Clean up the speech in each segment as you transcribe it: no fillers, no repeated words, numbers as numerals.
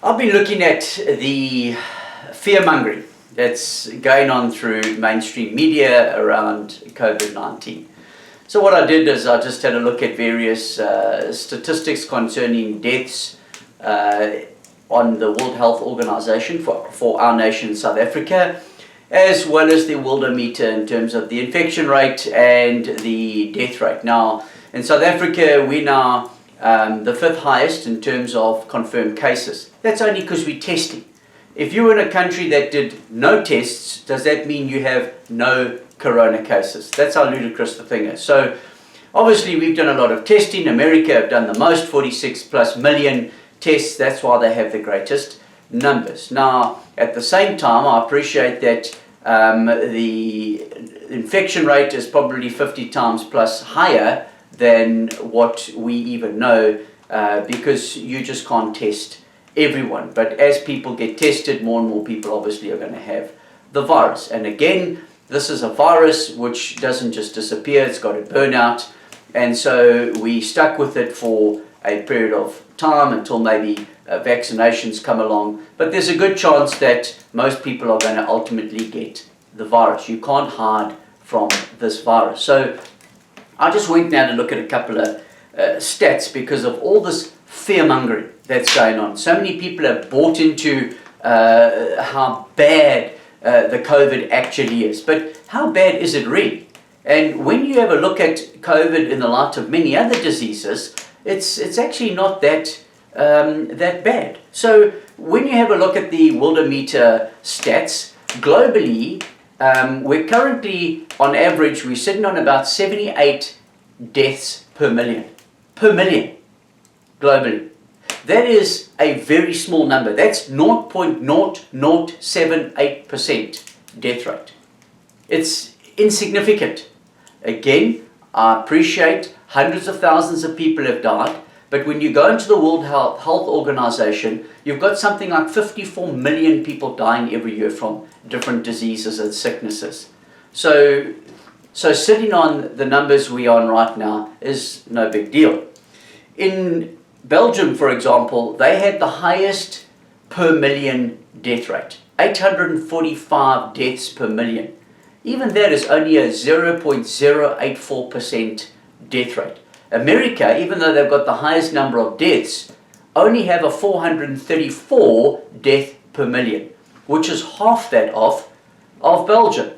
I've been looking at the fearmongering that's going on through mainstream media around COVID-19. So what I did is I just had a look at various statistics concerning deaths on the World Health Organization for our nation, South Africa, as well as the Worldometer in terms of the infection rate and the death rate. Now, in South Africa, we're now the fifth highest in terms of confirmed cases. That's only because we're testing. If you were in a country that did no tests, does that mean you have no corona cases? That's how ludicrous the thing is. So obviously we've done a lot of testing. America have done the most, 46 plus million tests. That's why they have the greatest numbers. Now, at the same time, I appreciate that the infection rate is probably 50 times plus higher than what we even know because you just can't test everyone. But as people get tested, more and more people obviously are going to have the virus. And again, this is a virus which doesn't just disappear, it's got a burnout. And so we stuck with it for a period of time until maybe vaccinations come along. But there's a good chance that most people are going to ultimately get the virus. You can't hide from this virus. So I just went now to look at a couple of stats because of all this fear-mongering that's going on. So many people have bought into how bad the COVID actually is. But how bad is it really? And when you have a look at COVID in the light of many other diseases, it's actually not that bad. So when you have a look at the Worldometer stats, globally, we're currently, on average, we're sitting on about 78 deaths per million. Per million, globally. That is a very small number. That's 0.0078% death rate. It's insignificant. Again, I appreciate hundreds of thousands of people have died, but when you go into the World Health Organization, you've got something like 54 million people dying every year from different diseases and sicknesses. So sitting on the numbers we're on right now is no big deal. In Belgium, for example, they had the highest per million death rate, 845 deaths per million. Even that is only a 0.084% death rate. America, even though they've got the highest number of deaths, only have a 434 death per million, which is half that of Belgium.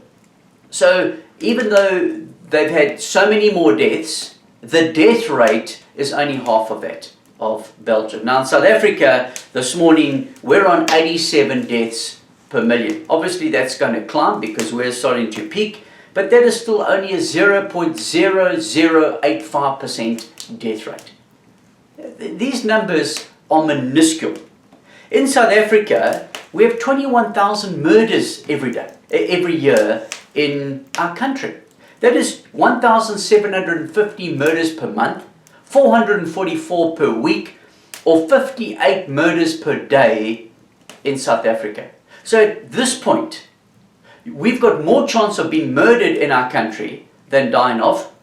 So even though they've had so many more deaths, the death rate is only half of that of Belgium. Now in South Africa, this morning, we're on 87 deaths per million. Obviously that's going to climb because we're starting to peak, but that is still only a 0.0085% death rate. These numbers are minuscule. In South Africa, we have 21,000 murders every year in our country. That is 1,750 murders per month, 444 per week, or 58 murders per day in South Africa. So at this point, we've got more chance of being murdered in our country than dying of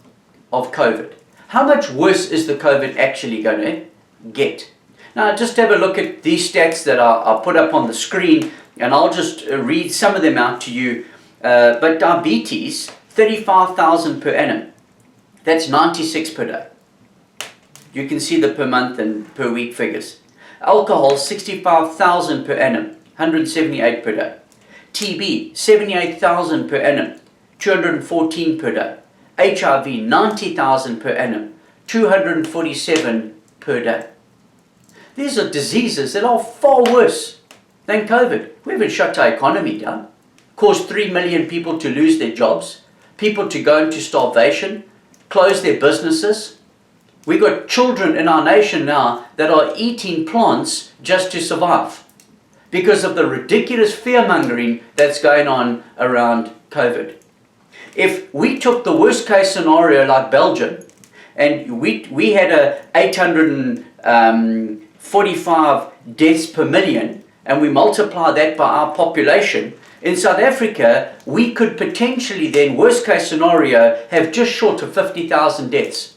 COVID. How much worse is the COVID actually going to get? Now just have a look at these stats that I'll put up on the screen, and I'll just read some of them out to you. But diabetes, 35,000 per annum. That's 96 per day. You can see the per month and per week figures. Alcohol, 65,000 per annum, 178 per day. TB, 78,000 per annum, 214 per day. HIV, 90,000 per annum, 247 per day. These are diseases that are far worse than COVID. We haven't shut our economy down, caused 3 million people to lose their jobs, people to go into starvation, close their businesses. We've got children in our nation now that are eating plants just to survive because of the ridiculous fear-mongering that's going on around COVID. If we took the worst case scenario like Belgium, and we had a 845 deaths per million, and we multiply that by our population, in South Africa, we could potentially then, worst case scenario, have just short of 50,000 deaths.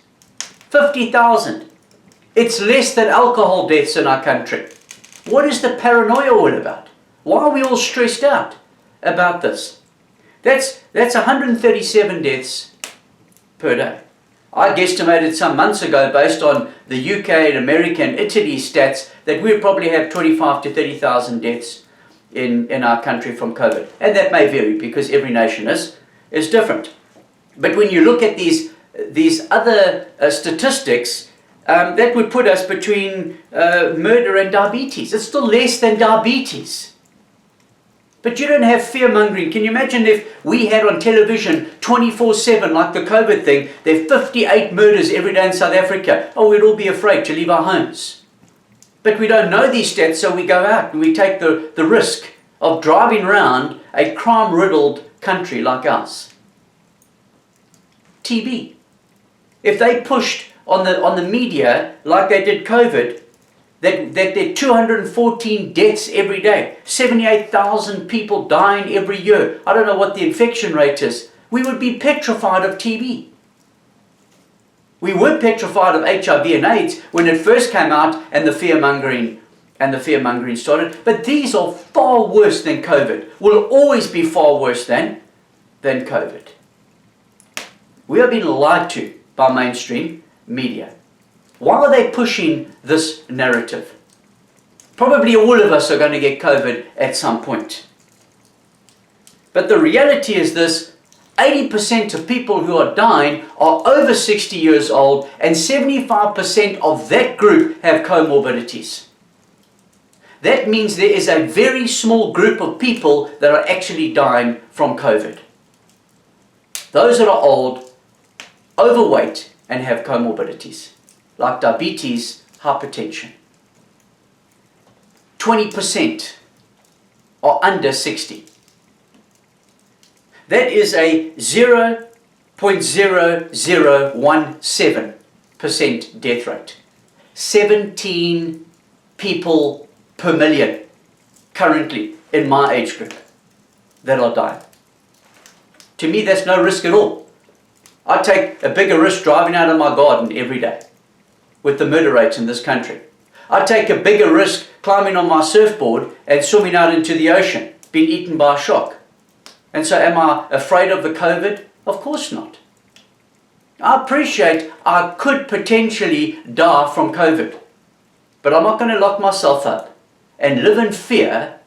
50,000. It's less than alcohol deaths in our country. What is the paranoia all about? Why are we all stressed out about this? That's 137 deaths per day. I guesstimated some months ago, based on the UK and America and Italy stats, that we'd probably have 25 to 30,000 deaths in our country from COVID. And that may vary because every nation is different. But when you look at these other statistics, that would put us between murder and diabetes. It's still less than diabetes. But you don't have fear-mongering. Can you imagine if we had on television 24/7, like the COVID thing, there are 58 murders every day in South Africa. Oh, we'd all be afraid to leave our homes. But we don't know these stats, so we go out and we take the risk of driving around a crime-riddled country like ours. TB. If they pushed on the media like they did COVID, that there are 214 deaths every day, 78,000 people dying every year. I don't know what the infection rate is. We would be petrified of TB. We were petrified of HIV and AIDS when it first came out and the fear-mongering started. But these are far worse than COVID. Will always be far worse than COVID. We are being lied to by mainstream media. Why are they pushing this narrative? Probably all of us are going to get COVID at some point. But the reality is this: 80% of people who are dying are over 60 years old, and 75% of that group have comorbidities. That means there is a very small group of people that are actually dying from COVID. Those that are old, overweight, and have comorbidities, like diabetes, hypertension. 20% are under 60. That is a 0.0017% death rate. 17 people per million currently in my age group that are dying. To me, that's no risk at all. I take a bigger risk driving out of my garden every day with the murder rates in this country. I take a bigger risk climbing on my surfboard and swimming out into the ocean, being eaten by a shark. And so am I afraid of the COVID? Of course not. I appreciate I could potentially die from COVID, but I'm not going to lock myself up and live in fear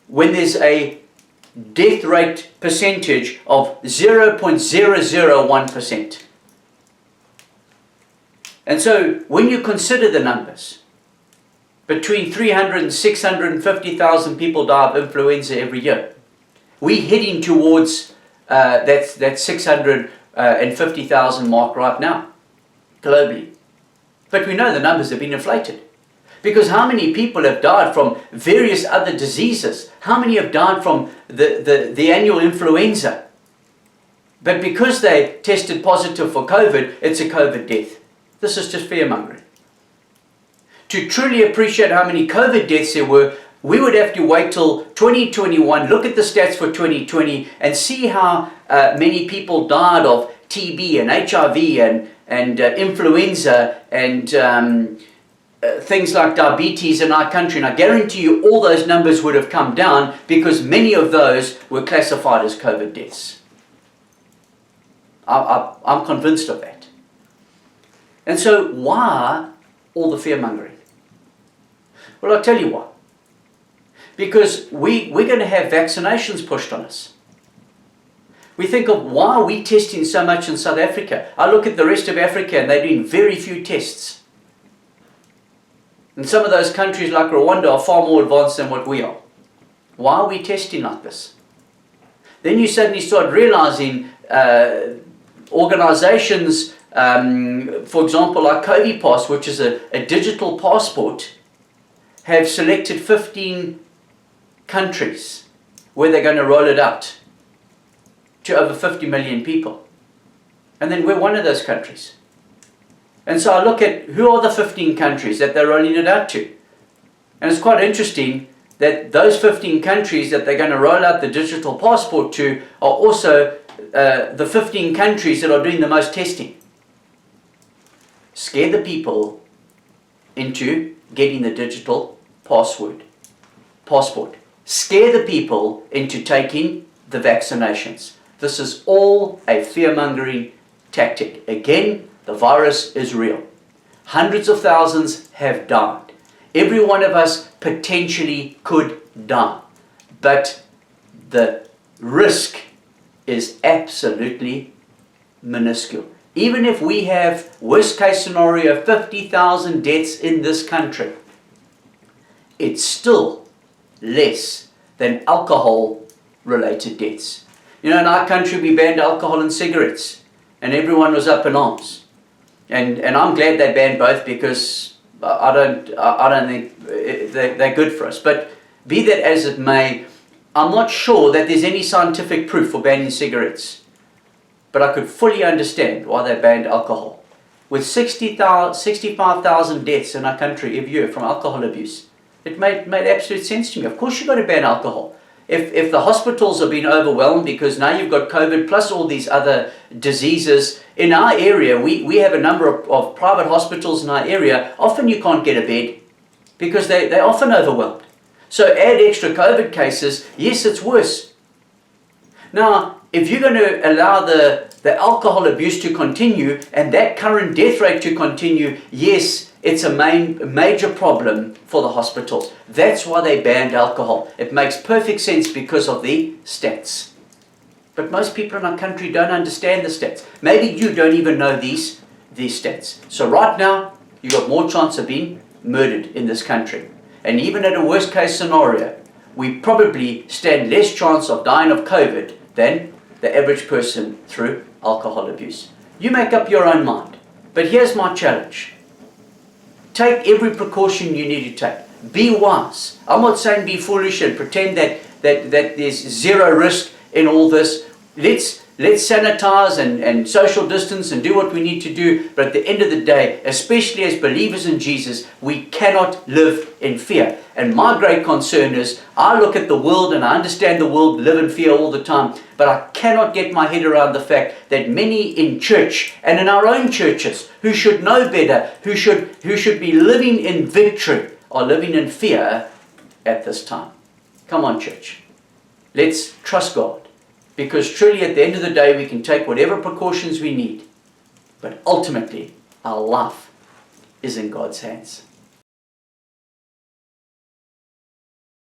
when there's a death rate percentage of 0.001%. And so when you consider the numbers, between 300 and 650,000 people die of influenza every year. We're heading towards that 650,000 mark right now, globally. But we know the numbers have been inflated. Because how many people have died from various other diseases? How many have died from the annual influenza? But because they tested positive for COVID, it's a COVID death. This is just fear-mongering. To truly appreciate how many COVID deaths there were, we would have to wait till 2021, look at the stats for 2020, and see how many people died of TB and HIV and influenza and things like diabetes in our country. And I guarantee you all those numbers would have come down because many of those were classified as COVID deaths. I'm convinced of that. And so why all the fear-mongering? Well, I'll tell you why. Because we're going to have vaccinations pushed on us. We think of why are we testing so much in South Africa? I look at the rest of Africa and they're doing very few tests. And some of those countries like Rwanda are far more advanced than what we are. Why are we testing like this? Then you suddenly start realizing organizations, for example, like CoviPass, which is a digital passport, have selected 15 countries where they're going to roll it out to over 50 million people. And then we're one of those countries. And so I look at who are the 15 countries that they're rolling it out to. And it's quite interesting that those 15 countries that they're going to roll out the digital passport to are also the 15 countries that are doing the most testing. Scare the people into getting the digital passport. Scare the people into taking the vaccinations. This is all a fear-mongering tactic. Again, the virus is real. Hundreds of thousands have died. Every one of us potentially could die. But the risk is absolutely minuscule. Even if we have, worst case scenario, 50,000 deaths in this country, it's still less than alcohol-related deaths. You know, in our country we banned alcohol and cigarettes, and everyone was up in arms. And I'm glad they banned both, because I don't think they're good for us. But be that as it may, I'm not sure that there's any scientific proof for banning cigarettes. But I could fully understand why they banned alcohol. With 65,000 deaths in our country every year from alcohol abuse, it made absolute sense to me. Of course you've got to ban alcohol. If the hospitals have been overwhelmed because now you've got COVID plus all these other diseases, in our area, we have a number of private hospitals in our area. Often you can't get a bed because they're often overwhelmed. So add extra COVID cases, yes, it's worse. Now, if you're going to allow the alcohol abuse to continue and that current death rate to continue, yes, it's a major problem for the hospitals. That's why they banned alcohol. It makes perfect sense because of the stats. But most people in our country don't understand the stats. Maybe you don't even know these stats. So right now, you've got more chance of being murdered in this country. And even at a worst case scenario, we probably stand less chance of dying of COVID than the average person through alcohol abuse. You make up your own mind. But here's my challenge. Take every precaution you need to take. Be wise. I'm not saying be foolish and pretend that there's zero risk in all this. Let's sanitize and social distance and do what we need to do. But at the end of the day, especially as believers in Jesus, we cannot live in fear. And my great concern is, I look at the world and I understand the world live in fear all the time, but I cannot get my head around the fact that many in church and in our own churches who should know better, who should be living in victory, are living in fear at this time. Come on, church. Let's trust God. Because truly at the end of the day, we can take whatever precautions we need. But ultimately, our life is in God's hands.